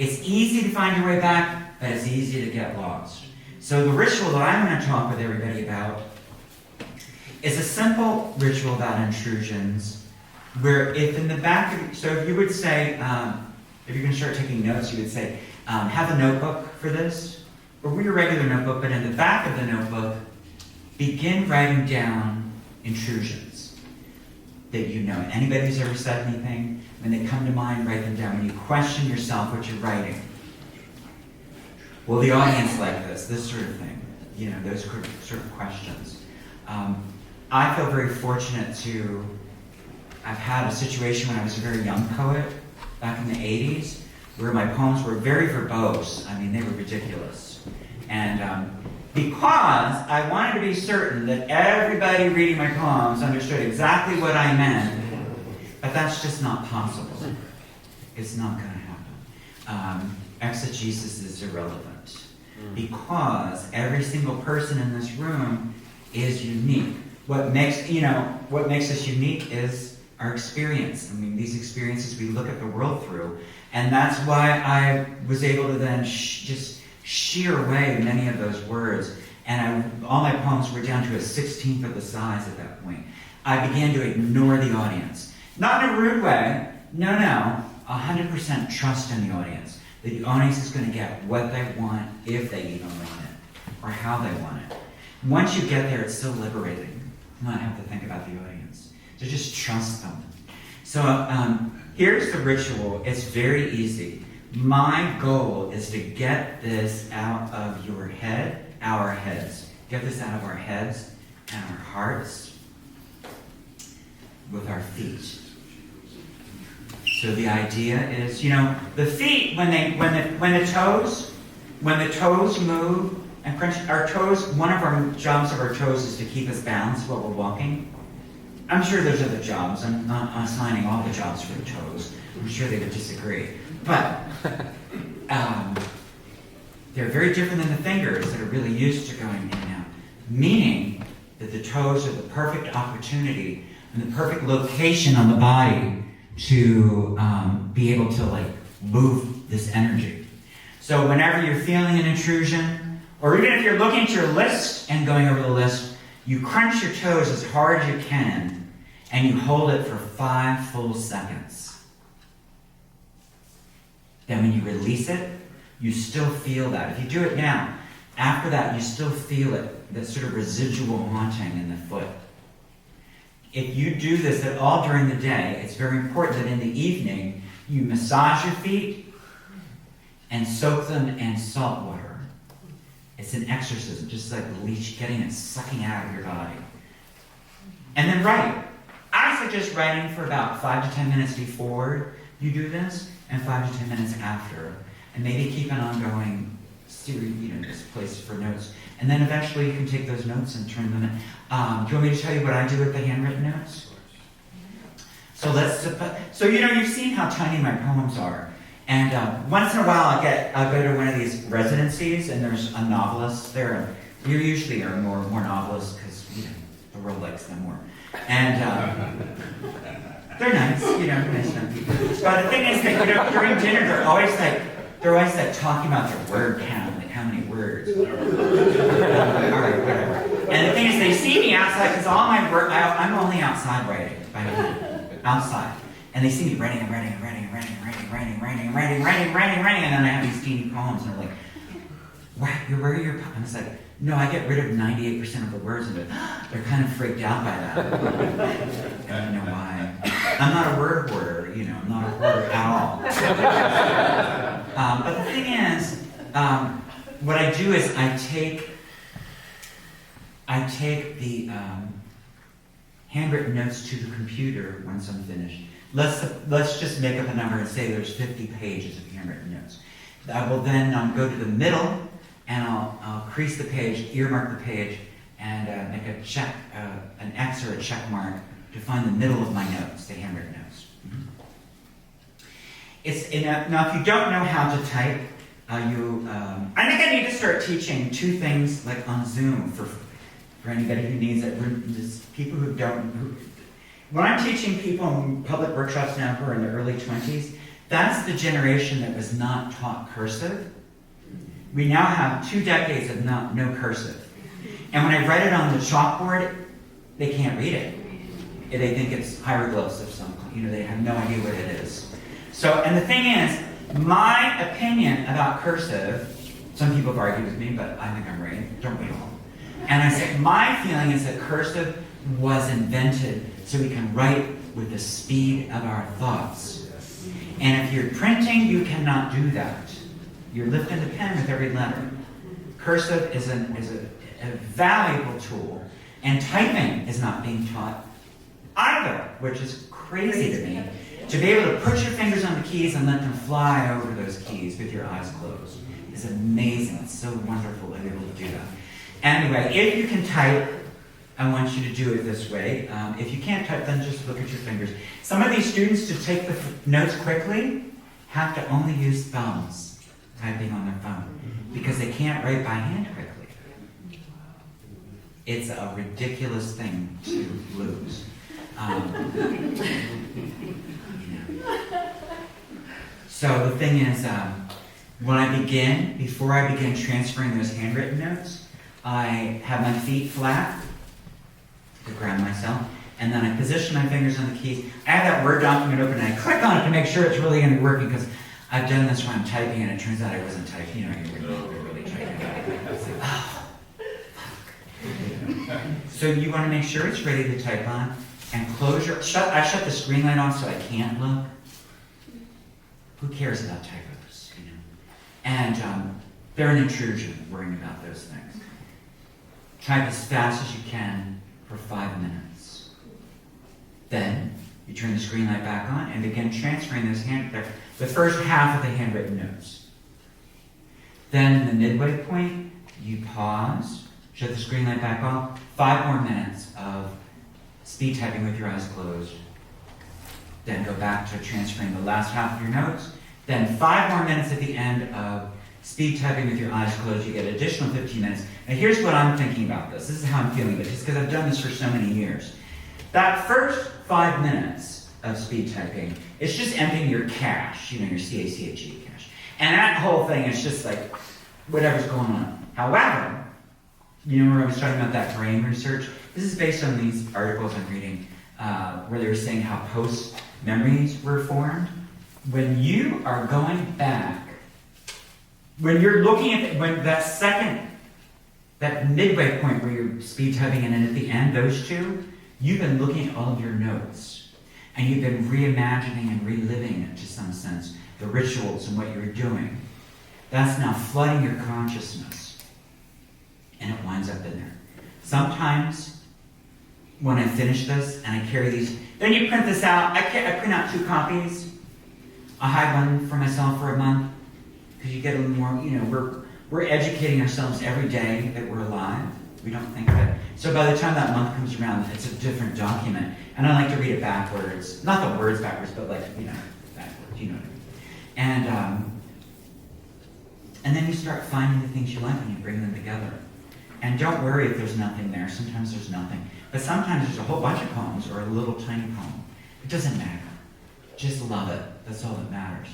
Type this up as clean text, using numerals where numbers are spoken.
It's easy to find your way back, but it's easy to get lost. So the ritual that I'm going to talk with everybody about is a simple ritual about intrusions, where if in the back of, so if you would say, if you're going to start taking notes, you would say, have a notebook for this, or read a regular notebook, but in the back of the notebook, begin writing down intrusions that you know. Anybody who's ever said anything, when they come to mind, write them down. When you question yourself what you're writing, will the audience like this sort of thing, you know, those sort of questions. I feel very fortunate to have had a situation when I was a very young poet back in the 80s, where my poems were very verbose. I mean, they were ridiculous. And because I wanted to be certain that everybody reading my poems understood exactly what I meant, but that's just not possible. It's not going to happen. Exegesis is irrelevant, because every single person in this room is unique. What makes us unique is our experience. I mean, these experiences we look at the world through, and that's why I was able to then just shear away many of those words, and all my poems were down to a 16th of the size at that point. I began to ignore the audience. Not in a rude way, no, 100% trust in the audience. The audience is going to get what they want, if they even want it, or how they want it. Once you get there, it's so liberating to not have to think about the audience. So just trust them. So here's the ritual. It's very easy. My goal is to get this out of your head, our heads. Get this out of our heads and our hearts with our feet. So the idea is, the feet, when the toes move and crunch our toes, one of our jobs of our toes is to keep us balanced while we're walking. I'm sure there's other jobs. I'm not assigning all the jobs for the toes. I'm sure they would disagree. But they're very different than the fingers that are really used to going in and out. Meaning that the toes are the perfect opportunity and the perfect location on the body to be able to move this energy. So whenever you're feeling an intrusion, or even if you're looking at your list and going over the list, you crunch your toes as hard as you can, and you hold it for 5 full seconds. Then when you release it, you still feel that. If you do it now, after that you still feel it, that sort of residual haunting in the foot. If you do this at all during the day, it's very important that in the evening you massage your feet and soak them in salt water. It's an exorcism, just like leech, getting it, sucking out of your body. And then write. I suggest writing for about 5 to 10 minutes before you do this, and 5 to 10 minutes after. And maybe keep an ongoing series, this place for notes. And then eventually you can take those notes and turn them in. Do you want me to tell you what I do with the handwritten notes? So you've seen how tiny my poems are. And once in a while I'll go to one of these residencies, and there's a novelist there. You usually are more novelists, because the world likes them more. And they're nice, nice young people. But the thing is that during dinner they're always talking about their word count, like how many words. All right, whatever. And the thing is, they see me outside, because all my work, I'm only outside writing, by the way, outside. And they see me writing, and then I have these teeny poems, and they're like, where are your poems? And it's like, no, I get rid of 98% of the words of it. They're kind of freaked out by that. I don't know why. I'm not a word hoarder, I'm not a hoarder at all. But the thing is, what I do is I take the handwritten notes to the computer once I'm finished. Let's just make up a number and say there's 50 pages of handwritten notes. I will then go to the middle, and I'll crease the page, earmark the page, and make a check, an X or a check mark to find the middle of my notes, the handwritten notes. Now, if you don't know how to type, I think I need to start teaching 2 things on Zoom for anybody who needs it. There's people when I'm teaching people in public workshops now who are in their early 20s, That's the generation that was not taught cursive. We now have 2 decades of no cursive. And when I write it on the chalkboard, they can't read it. They think it's hieroglyphs of some kind. They have no idea what it is. So, and the thing is, my opinion about cursive, some people have argued with me, but I think I'm right. Don't we all? And I said, my feeling is that cursive was invented so we can write with the speed of our thoughts. And if you're printing, you cannot do that. You're lifting the pen with every letter. Cursive is a valuable tool, and typing is not being taught either, which is crazy to me. To be able to put your fingers on the keys and let them fly over those keys with your eyes closed is amazing. It's so wonderful to be able to do that. Anyway, if you can type, I want you to do it this way. If you can't type, then just look at your fingers. Some of these students, to take the notes quickly, have to only use thumbs typing on their phone because they can't write by hand quickly. It's a ridiculous thing to lose. So the thing is, before I begin transferring those handwritten notes, I have my feet flat to ground myself, and then I position my fingers on the keys. I have that Word document open, and I click on it to make sure it's really going to be working, because I've done this when I'm typing, and it turns out I wasn't typing. You're really typing. It's like, oh, fuck. So you want to make sure it's ready to type on, and I shut the screen light off so I can't look. Who cares about typos, And they're an intrusion, worrying about those things. Type as fast as you can for 5 minutes. Then you turn the screen light back on and begin transferring the first half of the handwritten notes. Then in the midway point, you pause, shut the screen light back off, 5 more minutes of speed typing with your eyes closed. Then go back to transferring the last half of your notes. Then 5 more minutes at the end of speed typing with your eyes closed. You get an additional 15 minutes. And here's what I'm thinking about this. This is how I'm feeling about it, just because I've done this for so many years. That first 5 minutes of speed typing, it's just emptying your cache, your CACHE cache. And that whole thing is just like whatever's going on. However, where I was talking about that brain research? This is based on these articles I'm reading where they were saying how post-memories were formed. When you are going back, when you're looking at that midway point where you're speed typing and then at the end, those two, you've been looking at all of your notes. And you've been reimagining and reliving, to some sense, the rituals and what you're doing. That's now flooding your consciousness. And it winds up in there. Sometimes, when I finish this and I carry these, then you print this out. I print out 2 copies. I hide one for myself for a month. Because you get a little more, we're educating ourselves every day that we're alive. We don't think of it. So by the time that month comes around, it's a different document. And I like to read it backwards. Not the words backwards, but backwards. You know what I mean. And then you start finding the things you like and you bring them together. And don't worry if there's nothing there. Sometimes there's nothing. But sometimes there's a whole bunch of poems or a little tiny poem. It doesn't matter. Just love it. That's all that matters.